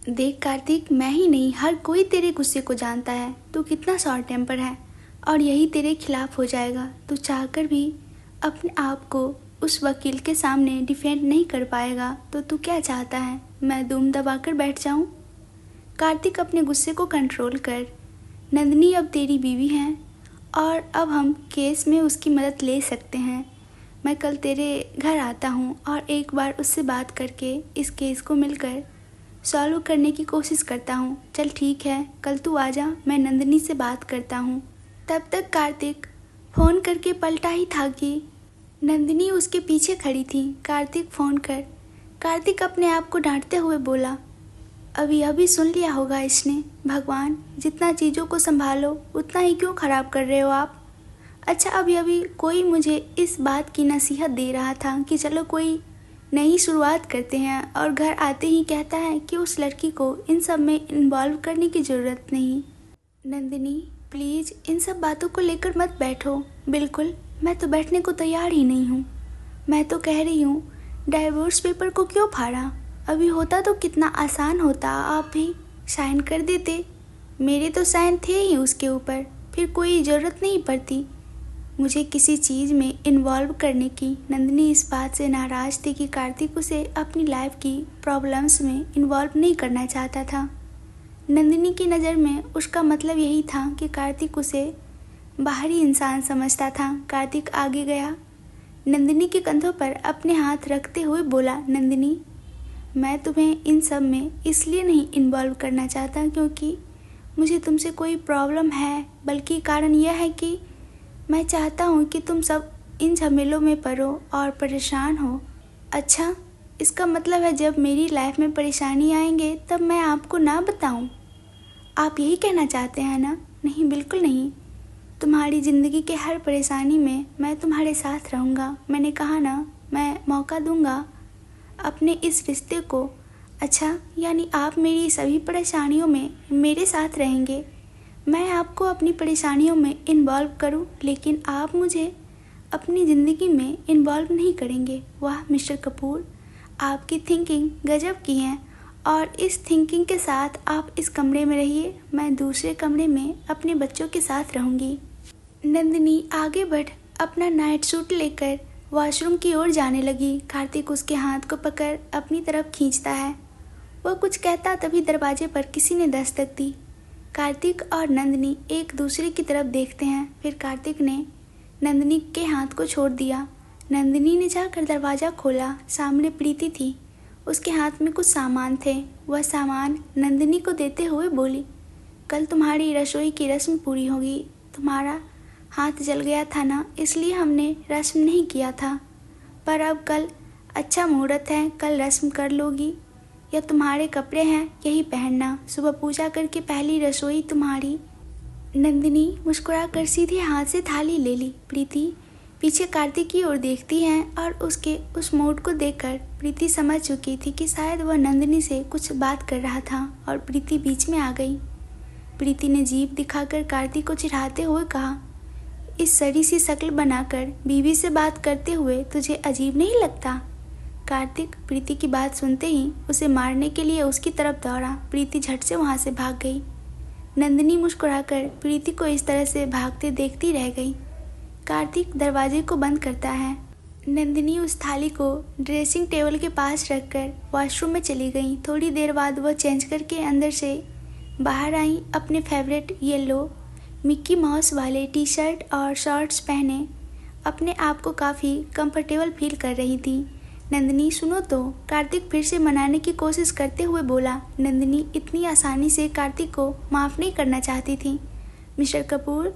देख कार्तिक, मैं ही नहीं हर कोई तेरे गुस्से को जानता है। तू कितना शॉर्ट टेम्पर है और यही तेरे खिलाफ हो जाएगा। तू चाहकर भी अपने आप को उस वकील के सामने डिफेंड नहीं कर पाएगा। तो तू क्या चाहता है, मैं दुम दबाकर बैठ जाऊं? कार्तिक, अपने गुस्से को कंट्रोल कर। नंदिनी अब तेरी बीवी है और अब हम केस में उसकी मदद ले सकते हैं। मैं कल तेरे घर आता हूँ और एक बार उससे बात करके इस केस को मिलकर सॉल्व करने की कोशिश करता हूँ। चल ठीक है, कल तू आ जा, मैं नंदिनी से बात करता हूँ। तब तक कार्तिक फ़ोन करके पलटा ही था कि नंदिनी उसके पीछे खड़ी थी। कार्तिक फ़ोन कर। कार्तिक अपने आप को डांटते हुए बोला, अभी अभी सुन लिया होगा इसने। भगवान, जितना चीज़ों को संभालो उतना ही क्यों ख़राब कर रहे हो आप? अच्छा, अभी अभी कोई मुझे इस बात की नसीहत दे रहा था कि चलो कोई नई शुरुआत करते हैं, और घर आते ही कहता है कि उस लड़की को इन सब में इन्वॉल्व करने की ज़रूरत नहीं। नंदिनी प्लीज़ इन सब बातों को लेकर मत बैठो। बिल्कुल, मैं तो बैठने को तैयार ही नहीं हूँ। मैं तो कह रही हूँ, डाइवोर्स पेपर को क्यों फाड़ा? अभी होता तो कितना आसान होता, आप भी साइन कर देते। मेरे तो साइन थे ही उसके ऊपर, फिर कोई ज़रूरत नहीं पड़ती मुझे किसी चीज़ में इन्वॉल्व करने की। नंदिनी इस बात से नाराज़ थी कि कार्तिक उसे अपनी लाइफ की प्रॉब्लम्स में इन्वॉल्व नहीं करना चाहता था। नंदिनी की नज़र में उसका मतलब यही था कि कार्तिक उसे बाहरी इंसान समझता था। कार्तिक आगे गया, नंदिनी के कंधों पर अपने हाथ रखते हुए बोला, नंदिनी, मैं तुम्हें इन सब में इसलिए नहीं इन्वॉल्व करना चाहता क्योंकि मुझे तुमसे कोई प्रॉब्लम है, बल्कि कारण यह है कि मैं चाहता हूँ कि तुम सब इन झमेलों में पड़ो और परेशान हो। अच्छा, इसका मतलब है जब मेरी लाइफ में परेशानी आएंगे तब मैं आपको ना बताऊँ? आप यही कहना चाहते हैं ना? नहीं, बिल्कुल नहीं। तुम्हारी ज़िंदगी के हर परेशानी में मैं तुम्हारे साथ रहूँगा। मैंने कहा ना, मैं मौका दूँगा अपने इस रिश्ते को। अच्छा, यानी आप मेरी सभी परेशानियों में मेरे साथ रहेंगे? मैं आपको अपनी परेशानियों में इन्वॉल्व करूं, लेकिन आप मुझे अपनी ज़िंदगी में इन्वॉल्व नहीं करेंगे। वाह मिस्टर कपूर, आपकी थिंकिंग गजब की है, और इस थिंकिंग के साथ आप इस कमरे में रहिए, मैं दूसरे कमरे में अपने बच्चों के साथ रहूँगी। नंदिनी आगे बढ़ अपना नाइट सूट लेकर वॉशरूम की ओर जाने लगी। कार्तिक उसके हाथ को पकड़ अपनी तरफ खींचता है। वह कुछ कहता तभी दरवाजे पर किसी ने दस्तक दी। कार्तिक और नंदिनी एक दूसरे की तरफ देखते हैं। फिर कार्तिक ने नंदिनी के हाथ को छोड़ दिया। नंदिनी ने जाकर दरवाज़ा खोला। सामने प्रीति थी, उसके हाथ में कुछ सामान थे। वह सामान नंदिनी को देते हुए बोली, कल तुम्हारी रसोई की रस्म पूरी होगी। तुम्हारा हाथ जल गया था ना, इसलिए हमने रस्म नहीं किया था, पर अब कल अच्छा मुहूर्त है, कल रस्म कर लोगी। या तुम्हारे कपड़े हैं, यही पहनना। सुबह पूजा करके पहली रसोई तुम्हारी। नंदिनी मुस्कुराकर सीधे हाथ से थाली ले ली। प्रीति पीछे कार्तिक की ओर देखती है और उसके उस मूड को देखकर प्रीति समझ चुकी थी कि शायद वह नंदिनी से कुछ बात कर रहा था, और प्रीति बीच में आ गई। प्रीति ने जीभ दिखाकर कार्तिक को चिढ़ाते हुए कहा, इस सड़ी सी शक्ल बनाकर बीवी से बात करते हुए तुझे अजीब नहीं लगता? कार्तिक प्रीति की बात सुनते ही उसे मारने के लिए उसकी तरफ दौड़ा। प्रीति झट से वहां से भाग गई। नंदिनी मुस्कुराकर प्रीति को इस तरह से भागते देखती रह गई। कार्तिक दरवाजे को बंद करता है। नंदिनी उस थाली को ड्रेसिंग टेबल के पास रखकर वॉशरूम में चली गई। थोड़ी देर बाद वह चेंज करके अंदर से बाहर आई। अपने फेवरेट येलो मिक्की माउस वाले टी शर्ट और शॉर्ट्स पहने अपने आप को काफ़ी कंफर्टेबल फील कर रही थी। नंदिनी सुनो तो, कार्तिक फिर से मनाने की कोशिश करते हुए बोला। नंदिनी इतनी आसानी से कार्तिक को माफ़ नहीं करना चाहती थी। मिस्टर कपूर,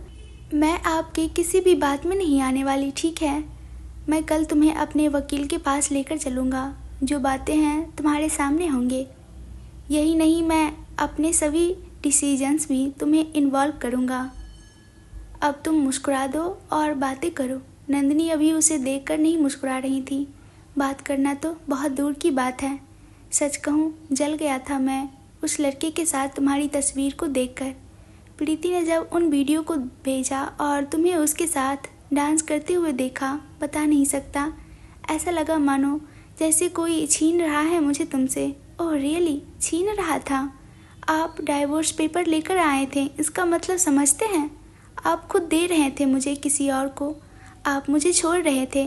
मैं आपके किसी भी बात में नहीं आने वाली, ठीक है? मैं कल तुम्हें अपने वकील के पास लेकर चलूँगा। जो बातें हैं तुम्हारे सामने होंगे। यही नहीं, मैं अपने सभी डिसीजंस भी तुम्हें इन्वॉल्व करूँगा। अब तुम मुस्कुरा दो और बातें करो। नंदिनी अभी उसे देखकर नहीं मुस्कुरा रही थी। बात करना तो बहुत दूर की बात है। सच कहूँ, जल गया था मैं उस लड़के के साथ तुम्हारी तस्वीर को देखकर। प्रीति ने जब उन वीडियो को भेजा और तुम्हें उसके साथ डांस करते हुए देखा, बता नहीं सकता, ऐसा लगा मानो जैसे कोई छीन रहा है मुझे तुमसे। ओह रियली, छीन रहा था? आप डाइवोर्स पेपर लेकर आए थे, इसका मतलब समझते हैं? आप खुद दे रहे थे मुझे किसी और को। आप मुझे छोड़ रहे थे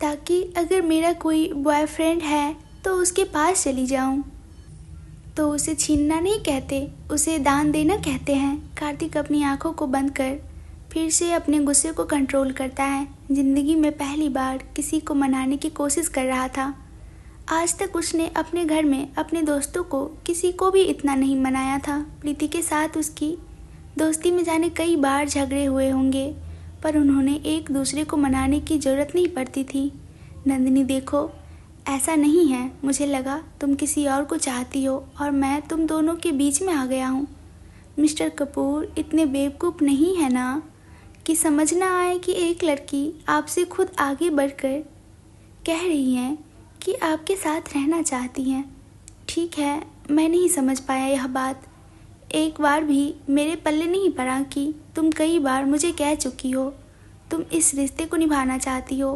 ताकि अगर मेरा कोई बॉयफ्रेंड है तो उसके पास चली जाऊं। तो उसे छीनना नहीं कहते, उसे दान देना कहते हैं। कार्तिक अपनी आंखों को बंद कर फिर से अपने गुस्से को कंट्रोल करता है। जिंदगी में पहली बार किसी को मनाने की कोशिश कर रहा था। आज तक उसने अपने घर में अपने दोस्तों को किसी को भी इतना नहीं मनाया था। प्रीति के साथ उसकी दोस्ती में जाने कई बार झगड़े हुए होंगे, पर उन्होंने एक दूसरे को मनाने की ज़रूरत नहीं पड़ती थी। नंदिनी देखो, ऐसा नहीं है, मुझे लगा तुम किसी और को चाहती हो और मैं तुम दोनों के बीच में आ गया हूँ। मिस्टर कपूर इतने बेवकूफ़ नहीं है ना कि समझ ना आए कि एक लड़की आपसे खुद आगे बढ़कर कह रही है कि आपके साथ रहना चाहती हैं। ठीक है, मैं नहीं समझ पाया यह बात। एक बार भी मेरे पल्ले नहीं पड़ा कि तुम कई बार मुझे कह चुकी हो तुम इस रिश्ते को निभाना चाहती हो,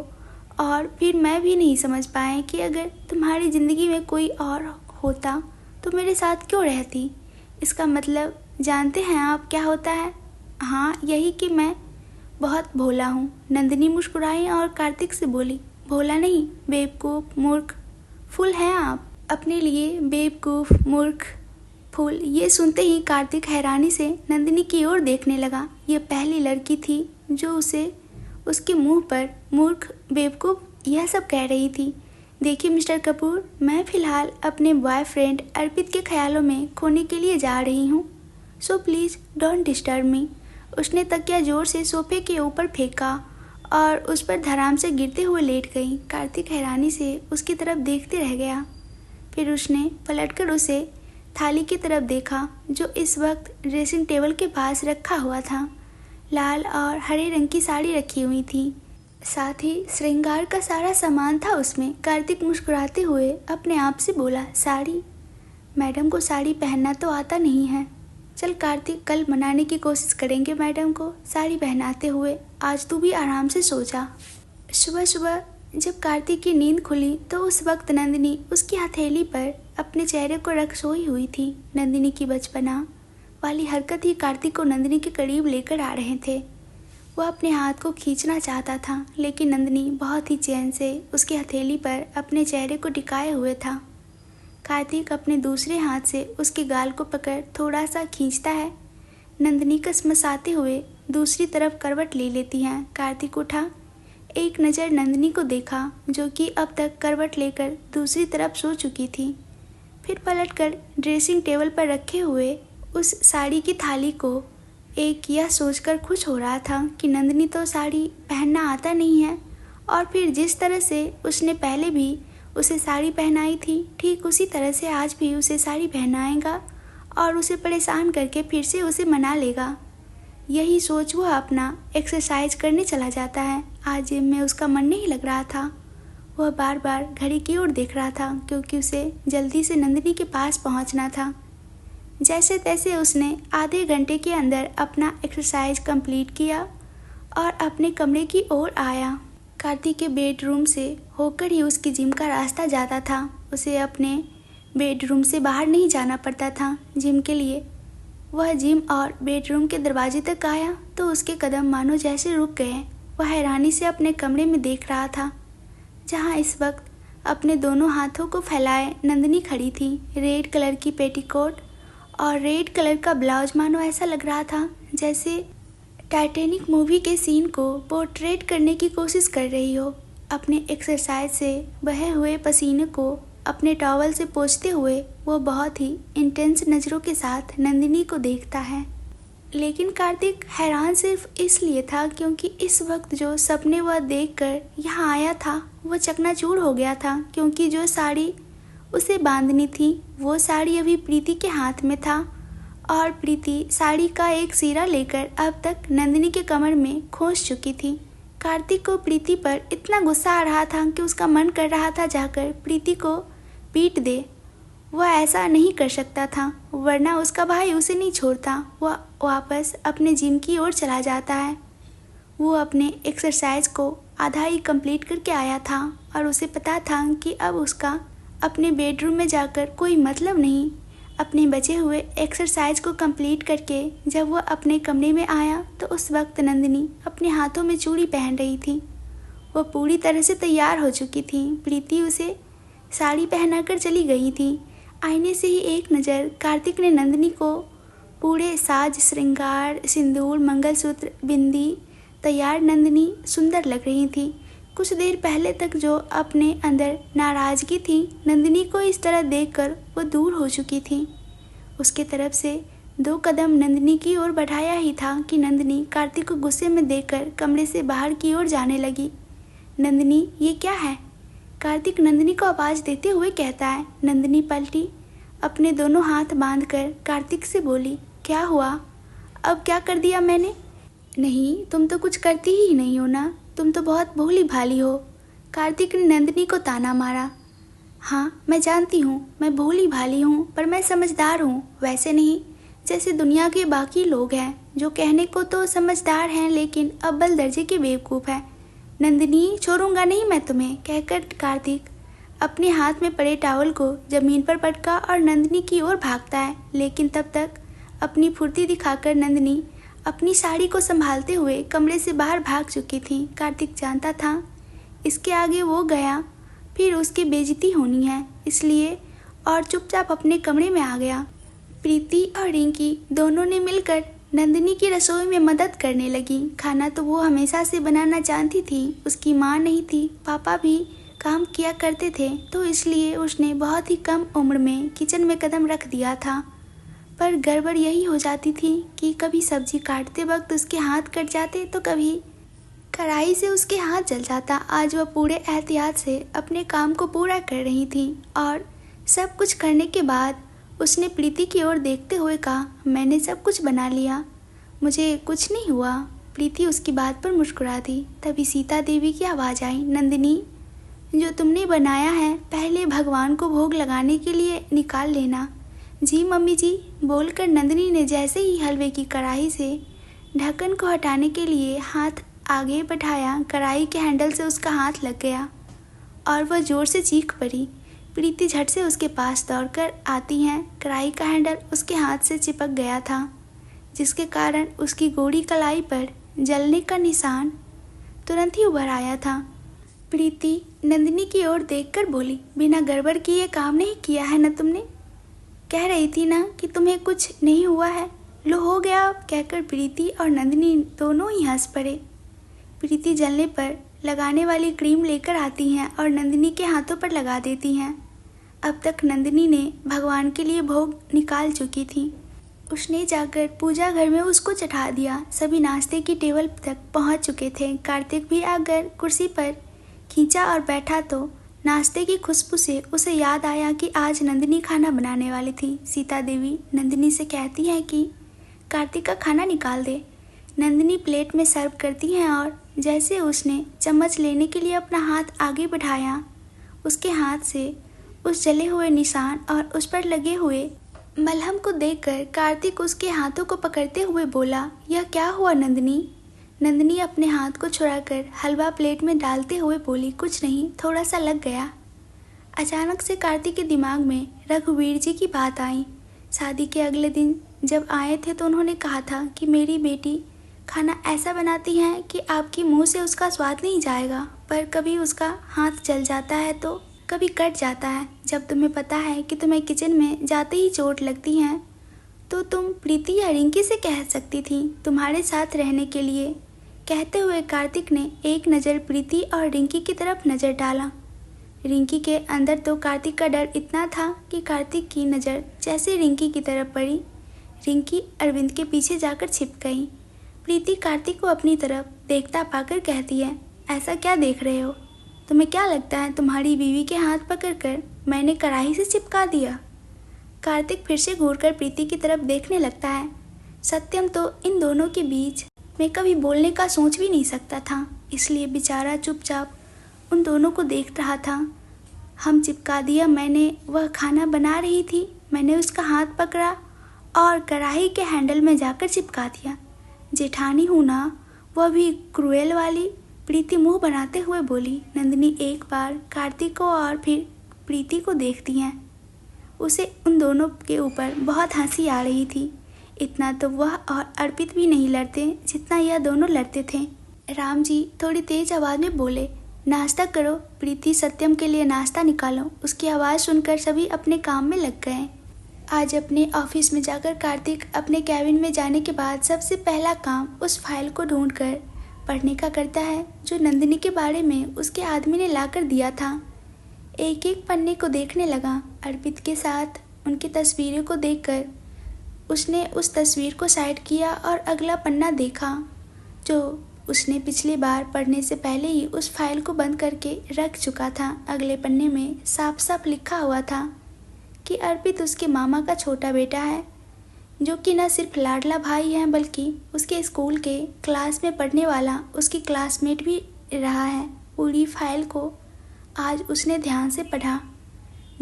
और फिर मैं भी नहीं समझ पाया कि अगर तुम्हारी ज़िंदगी में कोई और होता तो मेरे साथ क्यों रहती। इसका मतलब जानते हैं आप क्या होता है? हाँ, यही कि मैं बहुत भोला हूँ। नंदिनी मुस्कुराई और कार्तिक से बोली, भोला नहीं, बेवकूफ़, मूर्ख, फूल हैं आप। अपने लिए बेवकूफ़, मूर्ख, फूल। ये सुनते ही कार्तिक हैरानी से नंदिनी की ओर देखने लगा। ये पहली लड़की थी जो उसे उसके मुंह पर मूर्ख, बेवकूफ़ यह सब कह रही थी। देखिए मिस्टर कपूर, मैं फ़िलहाल अपने बॉयफ्रेंड अर्पित के ख्यालों में खोने के लिए जा रही हूँ, so please don't disturb me. उसने तकिया जोर से सोफे के ऊपर फेंका और उस पर धड़ाम से गिरते हुए लेट गई। कार्तिक हैरानी से उसकी तरफ देखते रह गया। फिर उसने पलटकर उसे थाली की तरफ देखा जो इस वक्त ड्रेसिंग टेबल के पास रखा हुआ था। लाल और हरे रंग की साड़ी रखी हुई थी, साथ ही श्रृंगार का सारा सामान था उसमें। कार्तिक मुस्कुराते हुए अपने आप से बोला, साड़ी? मैडम को साड़ी पहनना तो आता नहीं है। चल कार्तिक, कल मनाने की कोशिश करेंगे मैडम को साड़ी पहनाते हुए। आज तू भी आराम से सो जा। सुबह सुबह जब कार्तिक की नींद खुली तो उस वक्त नंदिनी उसकी हथेली पर अपने चेहरे को रख सोई हुई थी। नंदिनी की बचपना वाली हरकत ही कार्तिक को नंदिनी के करीब लेकर आ रहे थे। वह अपने हाथ को खींचना चाहता था, लेकिन नंदिनी बहुत ही चैन से उसकी हथेली पर अपने चेहरे को टिकाए हुए था। कार्तिक अपने दूसरे हाथ से उसके गाल को पकड़ थोड़ा सा खींचता है। नंदिनी कसमसाते हुए दूसरी तरफ करवट ले लेती है। कार्तिक उठा, एक नज़र नंदिनी को देखा जो कि अब तक करवट लेकर दूसरी तरफ सो चुकी थी। फिर पलटकर ड्रेसिंग टेबल पर रखे हुए उस साड़ी की थाली को एक यह सोचकर खुश हो रहा था कि नंदिनी तो साड़ी पहनना आता नहीं है, और फिर जिस तरह से उसने पहले भी उसे साड़ी पहनाई थी ठीक उसी तरह से आज भी उसे साड़ी पहनाएगा और उसे परेशान करके फिर से उसे मना लेगा। यही सोच वह अपना एक्सरसाइज करने चला जाता है। आज जिम में उसका मन नहीं लग रहा था। वह बार बार घड़ी की ओर देख रहा था क्योंकि उसे जल्दी से नंदिनी के पास पहुंचना था। जैसे तैसे उसने आधे घंटे के अंदर अपना एक्सरसाइज कंप्लीट किया और अपने कमरे की ओर आया। कार्तिक के बेडरूम से होकर ही उसकी जिम का रास्ता जाता था। उसे अपने बेडरूम से बाहर नहीं जाना पड़ता था जिम के लिए। वह जिम और बेडरूम के दरवाजे तक आया तो उसके कदम मानो जैसे रुक गए। वह हैरानी से अपने कमरे में देख रहा था जहां इस वक्त अपने दोनों हाथों को फैलाए नंदिनी खड़ी थी। रेड कलर की पेटीकोट और रेड कलर का ब्लाउज, मानो ऐसा लग रहा था जैसे टाइटैनिक मूवी के सीन को पोर्ट्रेट करने की कोशिश कर रही हो। अपने एक्सरसाइज से बहे हुए पसीने को अपने टॉवल से पोंछते हुए वो बहुत ही इंटेंस नज़रों के साथ नंदिनी को देखता है। लेकिन कार्तिक हैरान सिर्फ इसलिए था क्योंकि इस वक्त जो सपने वह देखकर यहाँ आया था वह चकनाचूर हो गया था, क्योंकि जो साड़ी उसे बांधनी थी वो साड़ी अभी प्रीति के हाथ में था और प्रीति साड़ी का एक सिरा लेकर अब तक नंदिनी के कमर में खोस चुकी थी। कार्तिक को प्रीति पर इतना गुस्सा आ रहा था कि उसका मन कर रहा था जाकर प्रीति को पीट दे। वह ऐसा नहीं कर सकता था वरना उसका भाई उसे नहीं छोड़ता। वह वापस अपने जिम की ओर चला जाता है। वो अपने एक्सरसाइज को आधा ही कंप्लीट करके आया था और उसे पता था कि अब उसका अपने बेडरूम में जाकर कोई मतलब नहीं। अपने बचे हुए एक्सरसाइज को कंप्लीट करके जब वह अपने कमरे में आया तो उस वक्त नंदिनी अपने हाथों में चूड़ी पहन रही थी। वह पूरी तरह से तैयार हो चुकी थी। प्रीति उसे साड़ी पहनाकर चली गई थी। आईने से ही एक नज़र कार्तिक ने नंदिनी को पूरे साज श्रृंगार, सिंदूर, मंगलसूत्र, बिंदी तैयार नंदिनी सुंदर लग रही थी। कुछ देर पहले तक जो अपने अंदर नाराज़गी थी, नंदिनी को इस तरह देखकर वो दूर हो चुकी थी। उसके तरफ से 2 कदम नंदिनी की ओर बढ़ाया ही था कि नंदिनी कार्तिक को गुस्से में देखकर कमरे से बाहर की ओर जाने लगी। नंदिनी, ये क्या है? कार्तिक नंदिनी को आवाज़ देते हुए कहता है। नंदिनी पलटी, अपने दोनों हाथ बांधकर कार्तिक से बोली, क्या हुआ? अब क्या कर दिया मैंने? नहीं, तुम तो कुछ करती ही नहीं हो ना, तुम तो बहुत भोली भाली हो। कार्तिक ने नंदिनी को ताना मारा। हाँ, मैं जानती हूँ मैं भोली भाली हूँ, पर मैं समझदार हूँ, वैसे नहीं जैसे दुनिया के बाकी लोग हैं जो कहने को तो समझदार हैं लेकिन अव्वल दर्जे के बेवकूफ़ हैं। नंदिनी, छोड़ूंगा नहीं मैं तुम्हें, कहकर कार्तिक अपने हाथ में पड़े टॉवल को जमीन पर पटका और नंदिनी की ओर भागता है। लेकिन तब तक अपनी फुर्ती दिखाकर नंदिनी अपनी साड़ी को संभालते हुए कमरे से बाहर भाग चुकी थी। कार्तिक जानता था इसके आगे वो गया फिर उसकी बेइज्जती होनी है, इसलिए और चुपचाप अपने कमरे में आ गया। प्रीति और रिंकी दोनों ने मिलकर नंदिनी की रसोई में मदद करने लगी। खाना तो वो हमेशा से बनाना जानती थी, उसकी माँ नहीं थी, पापा भी काम किया करते थे, तो इसलिए उसने बहुत ही कम उम्र में किचन में कदम रख दिया था। पर गड़बड़ यही हो जाती थी कि कभी सब्जी काटते वक्त उसके हाथ कट जाते तो कभी कढ़ाई से उसके हाथ जल जाता। आज वह पूरे एहतियात से अपने काम को पूरा कर रही थी और सब कुछ करने के बाद उसने प्रीति की ओर देखते हुए कहा, मैंने सब कुछ बना लिया, मुझे कुछ नहीं हुआ। प्रीति उसकी बात पर मुस्कुरा दी। तभी सीता देवी की आवाज़ आई, नंदिनी, जो तुमने बनाया है पहले भगवान को भोग लगाने के लिए निकाल लेना। जी मम्मी जी, बोलकर नंदिनी ने जैसे ही हलवे की कढ़ाई से ढक्कन को हटाने के लिए हाथ आगे बढ़ाया, कढ़ाई के हैंडल से उसका हाथ लग गया और वह ज़ोर से चीख पड़ी। प्रीति झट से उसके पास दौड़कर आती हैं। कढ़ाई का हैंडल उसके हाथ से चिपक गया था, जिसके कारण उसकी गोरी कलाई पर जलने का निशान तुरंत ही उभर आया था। प्रीति नंदिनी की ओर देखकर बोली, बिना गड़बड़ किए काम नहीं किया है ना तुमने? कह रही थी ना कि तुम्हें कुछ नहीं हुआ है, लो हो गया, कहकर प्रीति और नंदिनी दोनों ही हंस पड़े। प्रीति जलने पर लगाने वाली क्रीम लेकर आती हैं और नंदिनी के हाथों पर लगा देती हैं। अब तक नंदिनी ने भगवान के लिए भोग निकाल चुकी थी। उसने जाकर पूजा घर में उसको चढ़ा दिया। सभी नाश्ते की टेबल तक पहुंच चुके थे। कार्तिक भी आकर कुर्सी पर खींचा और बैठा तो नाश्ते की खुशबू से उसे याद आया कि आज नंदिनी खाना बनाने वाली थी। सीता देवी नंदिनी से कहती है कि कार्तिक का खाना निकाल दे। नंदिनी प्लेट में सर्व करती हैं और जैसे उसने चम्मच लेने के लिए अपना हाथ आगे बढ़ाया, उसके हाथ से उस जले हुए निशान और उस पर लगे हुए मलहम को देखकर कार्तिक उसके हाथों को पकड़ते हुए बोला, यह क्या हुआ नंदिनी? नंदिनी अपने हाथ को छुड़ाकर हलवा प्लेट में डालते हुए बोली, कुछ नहीं, थोड़ा सा लग गया। अचानक से कार्तिक के दिमाग में रघुवीर जी की बात आई। शादी के अगले दिन जब आए थे तो उन्होंने कहा था कि मेरी बेटी खाना ऐसा बनाती है कि आपके मुंह से उसका स्वाद नहीं जाएगा, पर कभी उसका हाथ जल जाता है तो कभी कट जाता है। जब तुम्हें पता है कि तुम्हें किचन में जाते ही चोट लगती है तो तुम प्रीति या रिंकी से कह सकती थी तुम्हारे साथ रहने के लिए। कहते हुए कार्तिक ने एक नज़र प्रीति और रिंकी की तरफ नज़र डाला। रिंकी के अंदर तो कार्तिक का डर इतना था कि कार्तिक की नज़र जैसे रिंकी की तरफ पड़ी, रिंकी अरविंद के पीछे जाकर छिप गई। प्रीति कार्तिक को अपनी तरफ देखता पाकर कहती है, ऐसा क्या देख रहे हो? तुम्हें क्या लगता है तुम्हारी बीवी के हाथ पकड़कर मैंने कढ़ाई से चिपका दिया? कार्तिक फिर से घूरकर प्रीति की तरफ देखने लगता है। सत्यम तो इन दोनों के बीच में कभी बोलने का सोच भी नहीं सकता था, इसलिए बेचारा चुपचाप उन दोनों को देख रहा था। हम चिपका दिया, मैंने वह खाना बना रही थी, मैंने उसका हाथ पकड़ा और कढ़ाई के हैंडल में जाकर चिपका दिया। जेठानी हूँ ना, वह भी क्रूएल वाली, प्रीति मुंह बनाते हुए बोली। नंदिनी एक बार कार्तिक को और फिर प्रीति को देखती हैं। उसे उन दोनों के ऊपर बहुत हंसी आ रही थी। इतना तो वह और अर्पित भी नहीं लड़ते जितना यह दोनों लड़ते थे। राम जी थोड़ी तेज आवाज़ में बोले, नाश्ता करो प्रीति, सत्यम के लिए नाश्ता निकालो। उसकी आवाज़ सुनकर सभी अपने काम में लग गए। आज अपने ऑफिस में जाकर कार्तिक अपने कैबिन में जाने के बाद सबसे पहला काम उस फाइल को ढूंढकर पढ़ने का करता है जो नंदिनी के बारे में उसके आदमी ने लाकर दिया था। एक एक पन्ने को देखने लगा। अर्पित के साथ उनकी तस्वीरों को देखकर उसने उस तस्वीर को साइड किया और अगला पन्ना देखा जो उसने पिछली बार पढ़ने से पहले ही उस फाइल को बंद करके रख चुका था। अगले पन्ने में साफ साफ लिखा हुआ था कि अर्पित उसके मामा का छोटा बेटा है, जो कि न सिर्फ लाडला भाई है बल्कि उसके स्कूल के क्लास में पढ़ने वाला उसकी क्लासमेट भी रहा है। पूरी फाइल को आज उसने ध्यान से पढ़ा।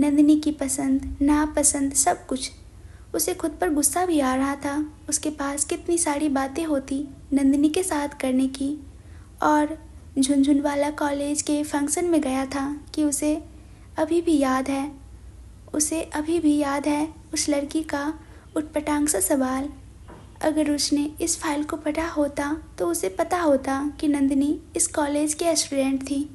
नंदिनी की पसंद नापसंद सब कुछ। उसे खुद पर गुस्सा भी आ रहा था। उसके पास कितनी सारी बातें होती नंदिनी के साथ करने की, और झुनझुनवाला कॉलेज के फंक्शन में गया था कि उसे अभी भी याद है उस लड़की का उटपटांग सा सवाल। अगर उसने इस फाइल को पढ़ा होता तो उसे पता होता कि नंदिनी इस कॉलेज के स्टूडेंट थी।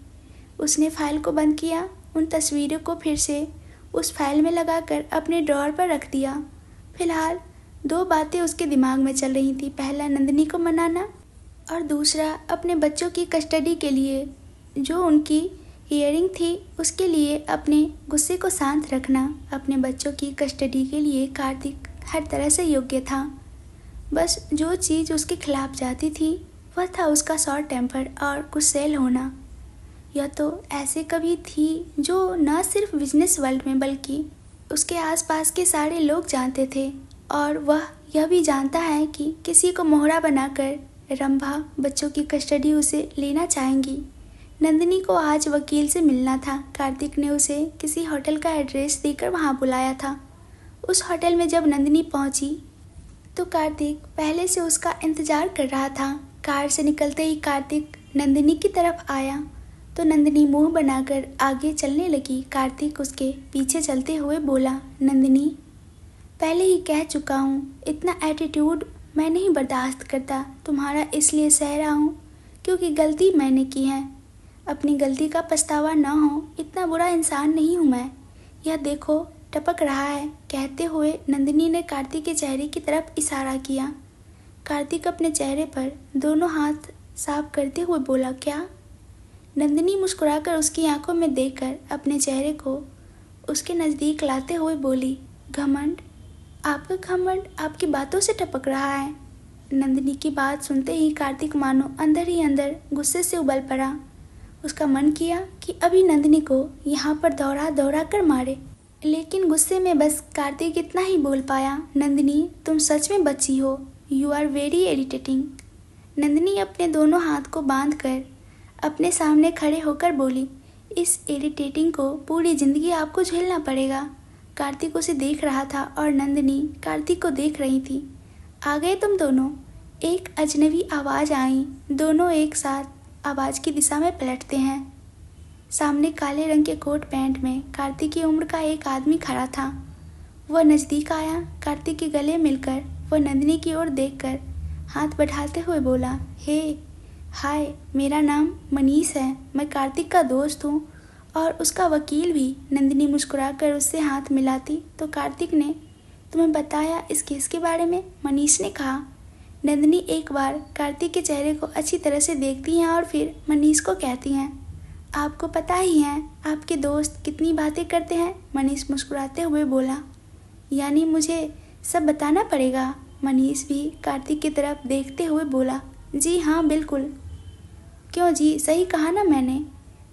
उसने फाइल को बंद किया, उन तस्वीरों को फिर से उस फाइल में लगाकर अपने ड्रॉअर पर रख दिया। फिलहाल 2 बातें उसके दिमाग में चल रही थी। पहला नंदिनी को मनाना और दूसरा अपने बच्चों की कस्टडी के लिए जो उनकी हियरिंग थी उसके लिए अपने गुस्से को शांत रखना। अपने बच्चों की कस्टडी के लिए कार्तिक हर तरह से योग्य था। बस जो चीज़ उसके खिलाफ जाती थी वह था उसका शॉर्ट टेम्पर और गुस्सैल होना। यह तो ऐसे कभी थी जो न सिर्फ बिजनेस वर्ल्ड में बल्कि उसके आसपास के सारे लोग जानते थे, और वह यह भी जानता है कि किसी को मोहरा बनाकर रंभा बच्चों की कस्टडी उसे लेना चाहेंगी। नंदिनी को आज वकील से मिलना था। कार्तिक ने उसे किसी होटल का एड्रेस देकर वहां बुलाया था। उस होटल में जब नंदिनी पहुंची तो कार्तिक पहले से उसका इंतजार कर रहा था। कार से निकलते ही कार्तिक नंदिनी की तरफ आया तो नंदिनी मुंह बनाकर आगे चलने लगी। कार्तिक उसके पीछे चलते हुए बोला, नंदिनी पहले ही कह चुका हूँ, इतना एटीट्यूड मैं नहीं बर्दाश्त करता। तुम्हारा इसलिए सह रहा हूँ क्योंकि गलती मैंने की है। अपनी गलती का पछतावा न हो, इतना बुरा इंसान नहीं हूँ मैं। यह देखो टपक रहा है। कहते हुए नंदिनी ने कार्तिक के चेहरे की तरफ इशारा किया। कार्तिक अपने चेहरे पर दोनों हाथ साफ करते हुए बोला, क्या? नंदिनी मुस्कुराकर उसकी आंखों में देखकर अपने चेहरे को उसके नज़दीक लाते हुए बोली, घमंड? आपका घमंड आपकी बातों से टपक रहा है। नंदिनी की बात सुनते ही कार्तिक मानो अंदर ही अंदर गुस्से से उबल पड़ा। उसका मन किया कि अभी नंदिनी को यहाँ पर दौड़ा दौड़ा कर मारे, लेकिन गुस्से में बस कार्तिक इतना ही बोल पाया, नंदिनी तुम सच में बच्ची हो, you are very irritating. Nandini अपने दोनों हाथ को बांध कर अपने सामने खड़े होकर बोली, इस इरिटेटिंग को पूरी ज़िंदगी आपको झेलना पड़ेगा। कार्तिक उसे देख रहा था और नंदिनी कार्तिक को देख रही थी। आ गए तुम दोनों? एक अजनबी आवाज़ आई। दोनों एक साथ आवाज़ की दिशा में पलटते हैं। सामने काले रंग के कोट पैंट में कार्तिक की उम्र का एक आदमी खड़ा था। वह नज़दीक आया। कार्तिक के गले मिलकर वह नंदिनी की ओर देखकर हाथ बढ़ाते हुए बोला, हे हाय, मेरा नाम मनीष है। मैं कार्तिक का दोस्त हूँ और उसका वकील भी। नंदिनी मुस्कुराकर उससे हाथ मिलाती तो कार्तिक ने तुम्हें बताया इस केस के बारे में? मनीष ने कहा। नंदिनी एक बार कार्तिक के चेहरे को अच्छी तरह से देखती हैं और फिर मनीष को कहती हैं, आपको पता ही है आपके दोस्त कितनी बातें करते हैं। मनीष मुस्कुराते हुए बोला, यानी मुझे सब बताना पड़ेगा? मनीष भी कार्तिक की तरफ देखते हुए बोला, जी हाँ बिल्कुल। क्यों जी, सही कहा ना मैंने?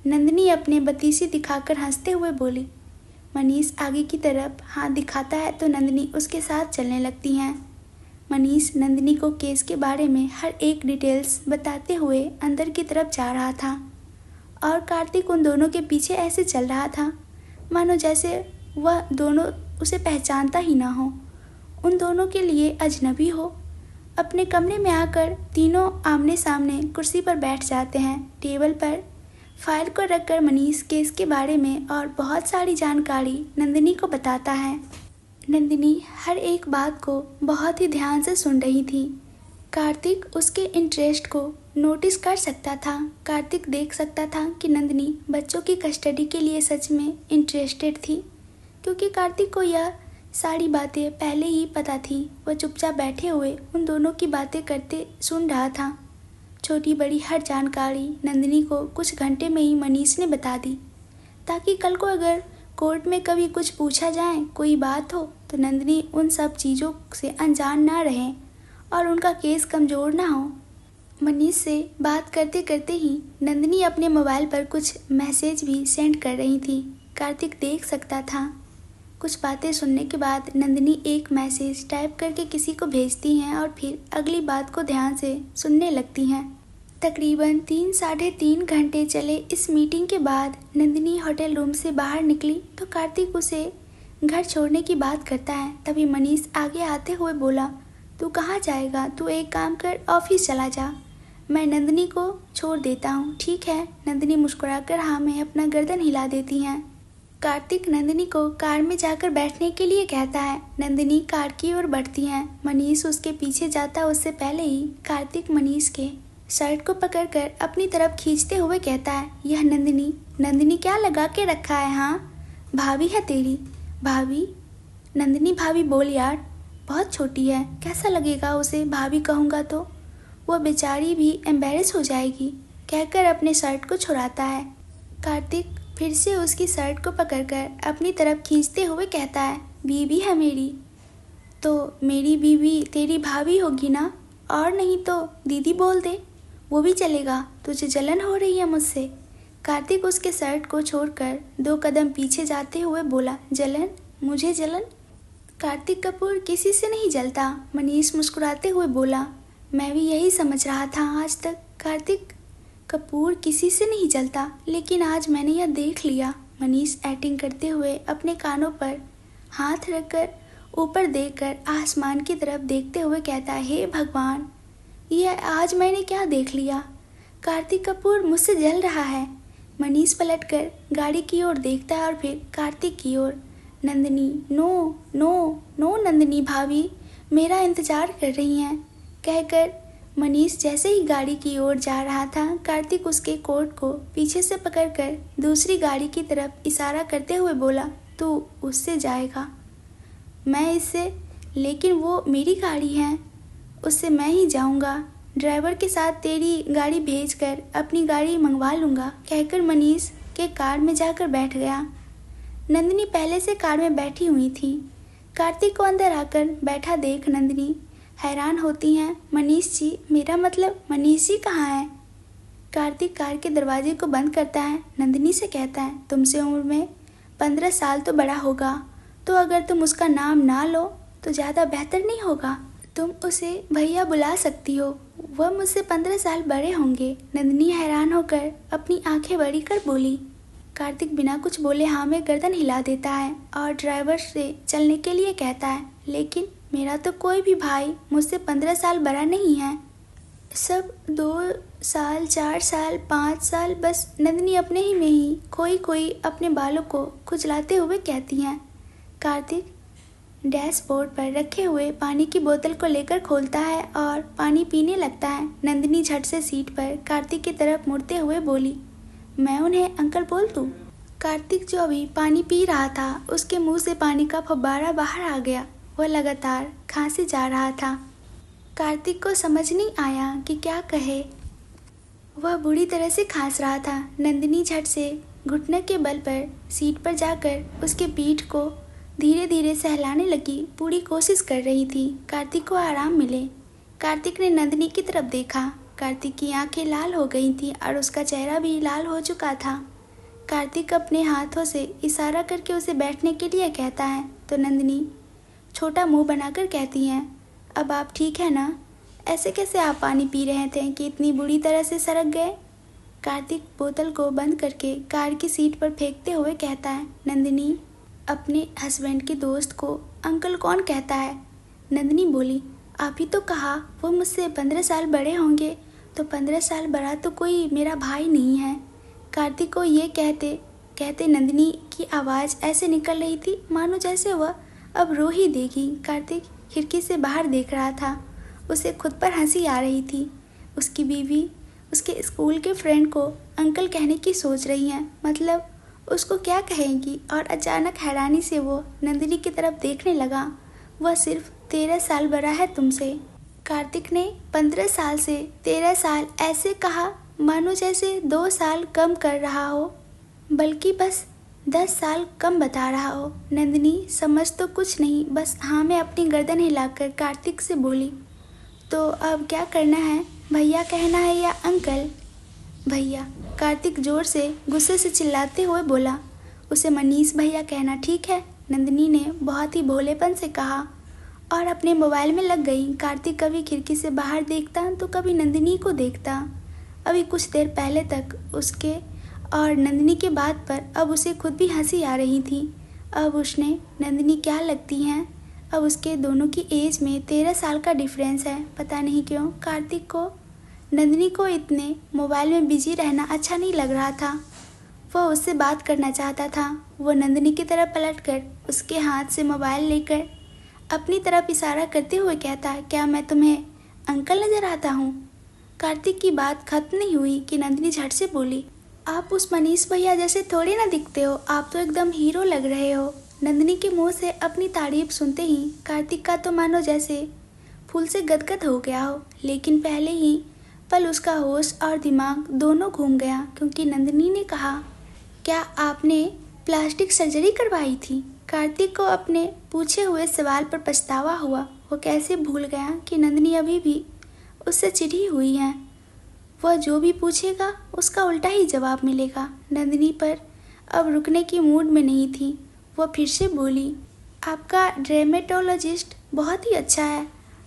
नंदिनी अपने बतीसी दिखाकर हंसते हुए बोली। मनीष आगे की तरफ हाथ दिखाता है तो नंदिनी उसके साथ चलने लगती हैं। मनीष नंदिनी को केस के बारे में हर एक डिटेल्स बताते हुए अंदर की तरफ जा रहा था और कार्तिक उन दोनों के पीछे ऐसे चल रहा था मानो जैसे वह दोनों उसे पहचानता ही ना हो, उन दोनों के लिए अजनबी हो। अपने कमरे में आकर तीनों आमने सामने कुर्सी पर बैठ जाते हैं। टेबल पर फाइल को रखकर मनीष केस के बारे में और बहुत सारी जानकारी नंदिनी को बताता है। नंदिनी हर एक बात को बहुत ही ध्यान से सुन रही थी। कार्तिक उसके इंटरेस्ट को नोटिस कर सकता था। कार्तिक देख सकता था कि नंदिनी बच्चों की कस्टडी के लिए सच में इंटरेस्टेड थी, क्योंकि कार्तिक को यह सारी बातें पहले ही पता थी। वह चुपचाप बैठे हुए उन दोनों की बातें करते सुन रहा था। छोटी बड़ी हर जानकारी नंदिनी को कुछ घंटे में ही मनीष ने बता दी, ताकि कल को अगर कोर्ट में कभी कुछ पूछा जाए, कोई बात हो, तो नंदिनी उन सब चीज़ों से अनजान ना रहे और उनका केस कमज़ोर ना हो। मनीष से बात करते करते ही नंदिनी अपने मोबाइल पर कुछ मैसेज भी सेंड कर रही थी। कार्तिक देख सकता था। कुछ बातें सुनने के बाद नंदिनी एक मैसेज टाइप करके किसी को भेजती हैं और फिर अगली बात को ध्यान से सुनने लगती हैं। तकरीबन 3-3.5 घंटे चले इस मीटिंग के बाद नंदिनी होटल रूम से बाहर निकली तो कार्तिक उसे घर छोड़ने की बात करता है। तभी मनीष आगे आते हुए बोला, तू कहाँ जाएगा? तू एक काम कर, ऑफिस चला जा, मैं नंदिनी को छोड़ देता हूँ, ठीक है? नंदिनी मुस्कुराकर हाँ में अपना गर्दन हिला देती हैं। कार्तिक नंदिनी को कार में जाकर बैठने के लिए कहता है। नंदिनी कार की ओर बढ़ती हैं। मनीष उसके पीछे जाता उससे पहले ही कार्तिक मनीष के शर्ट को पकड़कर अपनी तरफ खींचते हुए कहता है, यह नंदिनी क्या लगा के रखा है? हाँ, भाभी है तेरी। भाभी? नंदिनी भाभी बोल यार, बहुत छोटी है, कैसा लगेगा उसे भाभी कहूँगा तो? वह बेचारी भी एम्बेरस हो जाएगी, कहकर अपने शर्ट को छुड़ाता है। कार्तिक फिर से उसकी शर्ट को पकड़कर अपनी तरफ खींचते हुए कहता है, बीवी है मेरी तो मेरी बीवी तेरी भाभी होगी ना, और नहीं तो दीदी बोल दे, वो भी चलेगा। तुझे जलन हो रही है मुझसे? कार्तिक उसके शर्ट को छोड़कर 2 कदम पीछे जाते हुए बोला, जलन? मुझे जलन? कार्तिक कपूर किसी से नहीं जलता। मनीष मुस्कुराते हुए बोला, मैं भी यही समझ रहा था आज तक। कार्तिक कपूर किसी से नहीं जलता, लेकिन आज मैंने यह देख लिया। मनीष एक्टिंग करते हुए अपने कानों पर हाथ रखकर ऊपर देखकर आसमान की तरफ देखते हुए कहता है, हे भगवान, यह आज मैंने क्या देख लिया? कार्तिक कपूर मुझसे जल रहा है। मनीष पलटकर गाड़ी की ओर देखता है और फिर कार्तिक की ओर। Nandini, no no no Nandini भाभी मेरा इंतजार कर रही हैं, कहकर मनीष जैसे ही गाड़ी की ओर जा रहा था, कार्तिक उसके कोट को पीछे से पकड़कर दूसरी गाड़ी की तरफ इशारा करते हुए बोला, तू उससे जाएगा, मैं इससे, लेकिन वो मेरी गाड़ी है, उससे मैं ही जाऊंगा। ड्राइवर के साथ तेरी गाड़ी भेजकर अपनी गाड़ी मंगवा लूँगा, कहकर मनीष के कार में जाकर बैठ गया। नंदिनी पहले से कार में बैठी हुई थी। कार्तिक को अंदर आकर बैठा देख नंदिनी हैरान होती हैं, मनीष जी, मेरा मतलब मनीष जी कहाँ हैं? कार्तिक कार के दरवाजे को बंद करता है। नंदिनी से कहता है, तुमसे उम्र में 15 साल तो बड़ा होगा, तो अगर तुम उसका नाम ना लो तो ज़्यादा बेहतर नहीं होगा? तुम उसे भैया बुला सकती हो, वह मुझसे 15 साल बड़े होंगे। नंदिनी हैरान होकर अपनी आंखें बड़ी कर बोली। कार्तिक बिना कुछ बोले हाँ में गर्दन हिला देता है और ड्राइवर से चलने के लिए कहता है, लेकिन मेरा तो कोई भी भाई मुझसे 15 साल बड़ा नहीं है, सब 2 साल, 4 साल, 5 साल। बस नंदिनी अपने ही में ही खोई अपने बालों को खुजलाते हुए कहती हैं। कार्तिक डैशबोर्ड पर रखे हुए पानी की बोतल को लेकर खोलता है और पानी पीने लगता है। नंदिनी झट से सीट पर कार्तिक की तरफ मुड़ते हुए बोली, मैं उन्हें अंकल बोल दूँ? कार्तिक जो अभी पानी पी रहा था, उसके मुंह से पानी का फव्वारा बाहर आ गया। वह लगातार खांसे जा रहा था। कार्तिक को समझ नहीं आया कि क्या कहे। वह बुरी तरह से खांस रहा था। नंदिनी झट से घुटने के बल पर सीट पर जाकर उसके पीठ को धीरे धीरे सहलाने लगी, पूरी कोशिश कर रही थी कार्तिक को आराम मिले। कार्तिक ने नंदिनी की तरफ देखा। कार्तिक की आंखें लाल हो गई थीं और उसका चेहरा भी लाल हो चुका था। कार्तिक अपने हाथों से इशारा करके उसे बैठने के लिए कहता है तो नंदिनी छोटा मुंह बनाकर कहती हैं, अब आप ठीक है ना? ऐसे कैसे आप पानी पी रहे थे कि इतनी बुरी तरह से सरक गए? कार्तिक बोतल को बंद करके कार की सीट पर फेंकते हुए कहता है, नंदिनी अपने हस्बैंड के दोस्त को अंकल कौन कहता है? नंदिनी बोली, आप ही तो कहा वो मुझसे 15 साल बड़े होंगे, तो 15 साल बड़ा तो कोई मेरा भाई नहीं है। कार्तिक को ये कहते कहते नंदिनी की आवाज़ ऐसे निकल रही थी मानो जैसे वह अब रो ही देगी। कार्तिक खिड़की से बाहर देख रहा था। उसे खुद पर हंसी आ रही थी। उसकी बीवी उसके स्कूल के फ्रेंड को अंकल कहने की सोच रही हैं, मतलब उसको क्या कहेंगी। और अचानक हैरानी से वो नंदिनी की तरफ देखने लगा। वह सिर्फ 13 साल बड़ा है तुमसे। कार्तिक ने 15 साल से 13 साल ऐसे कहा मानो जैसे 2 साल कम कर रहा हो, बल्कि बस 10 साल कम बता रहा हो। नंदिनी समझ तो कुछ नहीं, बस हाँ में अपनी गर्दन हिलाकर कार्तिक से बोली, तो अब क्या करना है, भैया कहना है या अंकल? भैया, कार्तिक जोर से गुस्से से चिल्लाते हुए बोला। उसे मनीष भैया कहना ठीक है, नंदिनी ने बहुत ही भोलेपन से कहा और अपने मोबाइल में लग गई। कार्तिक कभी खिड़की से बाहर देखता तो कभी नंदिनी को देखता। अभी कुछ देर पहले तक उसके और नंदिनी के बात पर अब उसे खुद भी हंसी आ रही थी। अब उसने नंदिनी क्या लगती हैं, अब उसके दोनों की एज में 13 साल का डिफरेंस है। पता नहीं क्यों कार्तिक को नंदिनी को इतने मोबाइल में बिजी रहना अच्छा नहीं लग रहा था। वह उससे बात करना चाहता था। वो नंदिनी की तरफ पलटकर उसके हाथ से मोबाइल लेकर अपनी तरफ इशारा करते हुए कहता, क्या मैं तुम्हें अंकल नज़र आता हूँ? कार्तिक की बात खत्म नहीं हुई कि नंदिनी झट से बोली, आप उस मनीष भैया जैसे थोड़ी ना दिखते हो, आप तो एकदम हीरो लग रहे हो। नंदिनी के मुंह से अपनी तारीफ सुनते ही कार्तिक का तो मानो जैसे फूल से गदगद हो गया हो, लेकिन पहले ही पल उसका होश और दिमाग दोनों घूम गया, क्योंकि नंदिनी ने कहा, क्या आपने प्लास्टिक सर्जरी करवाई थी? कार्तिक को अपने पूछे हुए सवाल पर पछतावा हुआ। वो कैसे भूल गया कि नंदिनी अभी भी उससे चिढ़ी हुई है। वह जो भी पूछेगा उसका उल्टा ही जवाब मिलेगा। नंदिनी पर अब रुकने की मूड में नहीं थी। वह फिर से बोली, आपका डर्मेटोलॉजिस्ट बहुत ही अच्छा है,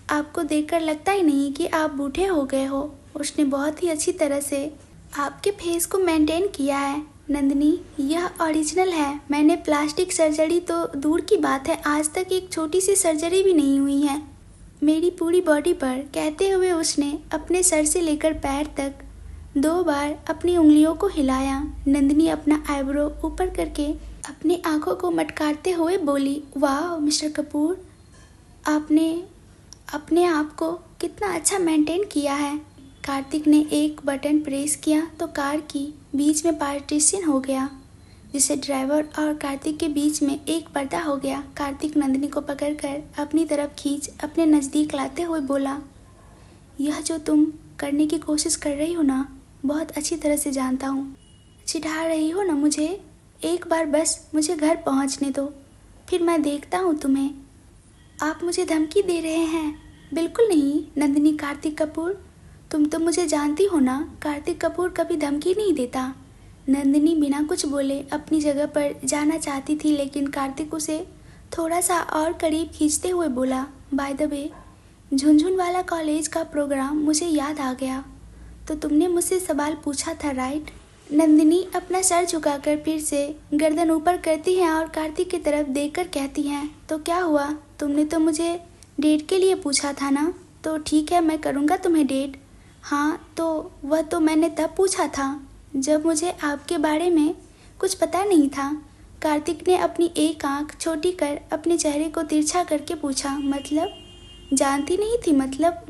आपको देखकर लगता ही नहीं कि आप बूढ़े हो गए हो। उसने बहुत ही अच्छी तरह से आपके फेस को मेंटेन किया है। नंदिनी, यह ओरिजिनल है, मैंने प्लास्टिक सर्जरी तो दूर की बात है, आज तक एक छोटी सी सर्जरी भी नहीं हुई है मेरी पूरी बॉडी पर। कहते हुए उसने अपने सर से लेकर पैर तक 2 बार अपनी उंगलियों को हिलाया। नंदिनी अपना आईब्रो ऊपर करके अपनी आंखों को मटकारते हुए बोली, वाह मिस्टर कपूर, आपने अपने आप को कितना अच्छा मेंटेन किया है। कार्तिक ने एक बटन प्रेस किया तो कार की बीच में पार्टीशन हो गया, जिससे ड्राइवर और कार्तिक के बीच में एक पर्दा हो गया। कार्तिक नंदिनी को पकड़कर अपनी तरफ खींच अपने नज़दीक लाते हुए बोला, यह जो तुम करने की कोशिश कर रही हो ना, बहुत अच्छी तरह से जानता हूँ। चिढ़ा रही हो ना मुझे, एक बार बस मुझे घर पहुँचने दो, फिर मैं देखता हूँ तुम्हें। आप मुझे धमकी दे रहे हैं? बिल्कुल नहीं नंदिनी कार्तिक कपूर, तुम तो मुझे जानती हो ना, कार्तिक कपूर कभी धमकी नहीं देता। नंदिनी बिना कुछ बोले अपनी जगह पर जाना चाहती थी, लेकिन कार्तिक उसे थोड़ा सा और करीब खींचते हुए बोला, बाय द वे, झुनझुन वाला कॉलेज का प्रोग्राम मुझे याद आ गया, तो तुमने मुझसे सवाल पूछा था राइट? नंदिनी अपना सर झुकाकर फिर से गर्दन ऊपर करती है और कार्तिक की तरफ देखकर कहती हैं, तो क्या हुआ, तुमने तो मुझे डेट के लिए पूछा था ना, तो ठीक है मैं करूँगा तुम्हें डेट। हाँ तो वह तो मैंने तब पूछा था जब मुझे आपके बारे में कुछ पता नहीं था। कार्तिक ने अपनी एक आंख छोटी कर अपने चेहरे को तिरछा करके पूछा, मतलब जानती नहीं थी?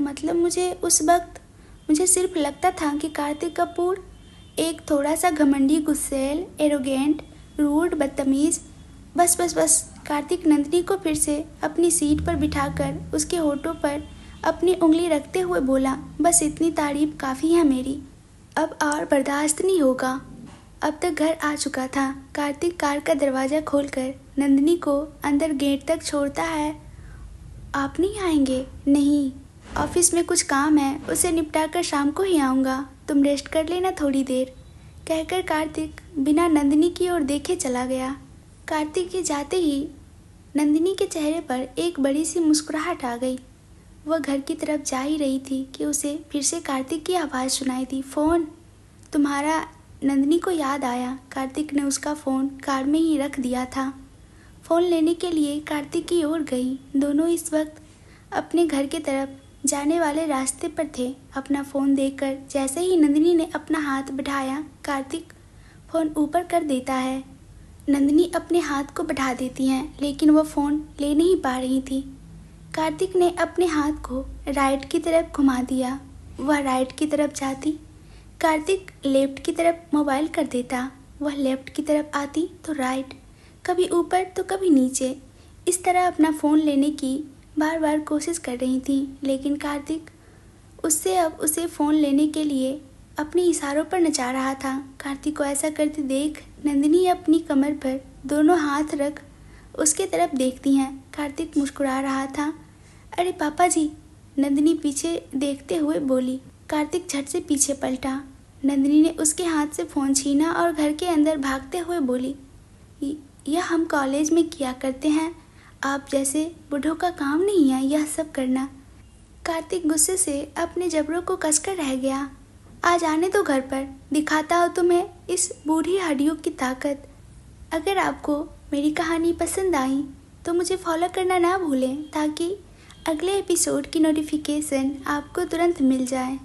मतलब मुझे उस वक्त मुझे सिर्फ लगता था कि कार्तिक कपूर एक थोड़ा सा घमंडी, गुस्सैल, एरोगेंट, रूड, बदतमीज। बस। कार्तिक नंदिनी को फिर से अपनी सीट पर बिठाकर उसके होठों पर अपनी उंगली रखते हुए बोला, बस इतनी तारीफ काफ़ी है मेरी, अब और बर्दाश्त नहीं होगा। अब तक घर आ चुका था। कार्तिक कार का दरवाज़ा खोलकर नंदिनी को अंदर गेट तक छोड़ता है। आप नहीं आएंगे? नहीं, ऑफिस में कुछ काम है, उसे निपटाकर शाम को ही आऊँगा, तुम रेस्ट कर लेना थोड़ी देर, कहकर कार्तिक बिना नंदिनी की ओर देखे चला गया। कार्तिक के जाते ही नंदिनी के चेहरे पर एक बड़ी सी मुस्कुराहट आ गई। वह घर की तरफ जा ही रही थी कि उसे फिर से कार्तिक की आवाज़ सुनाई दी, फ़ोन तुम्हारा। नंदिनी को याद आया, कार्तिक ने उसका फ़ोन कार में ही रख दिया था। फ़ोन लेने के लिए कार्तिक की ओर गई। दोनों इस वक्त अपने घर की तरफ जाने वाले रास्ते पर थे। अपना फ़ोन देखकर जैसे ही नंदिनी ने अपना हाथ बढ़ाया, कार्तिक फ़ोन ऊपर कर देता है। नंदिनी अपने हाथ को बढ़ा देती हैं, लेकिन वह फ़ोन ले नहीं पा रही थी। कार्तिक ने अपने हाथ को राइट की तरफ घुमा दिया। वह राइट की तरफ जाती, कार्तिक लेफ्ट की तरफ मोबाइल कर देता। वह लेफ्ट की तरफ आती तो राइट, कभी ऊपर तो कभी नीचे। इस तरह अपना फ़ोन लेने की बार बार कोशिश कर रही थी, लेकिन कार्तिक उससे अब उसे फ़ोन लेने के लिए अपने इशारों पर नचा रहा था। कार्तिक को ऐसा करते देख नंदिनी अपनी कमर पर दोनों हाथ रख उसके तरफ देखती हैं। कार्तिक मुस्कुरा रहा था। अरे पापा जी, नंदिनी पीछे देखते हुए बोली। कार्तिक झट से पीछे पलटा। नंदिनी ने उसके हाथ से फ़ोन छीना और घर के अंदर भागते हुए बोली, यह हम कॉलेज में किया करते हैं, आप जैसे बूढ़ों का काम नहीं है यह सब करना। कार्तिक गुस्से से अपने जबड़ों को कसकर रह गया। आज आने दो घर पर, दिखाता हो तुम्हें इस बूढ़ी हड्डियों की ताकत। अगर आपको मेरी कहानी पसंद आई तो मुझे फॉलो करना ना भूलें, ताकि अगले एपिसोड की नोटिफिकेशन आपको तुरंत मिल जाए।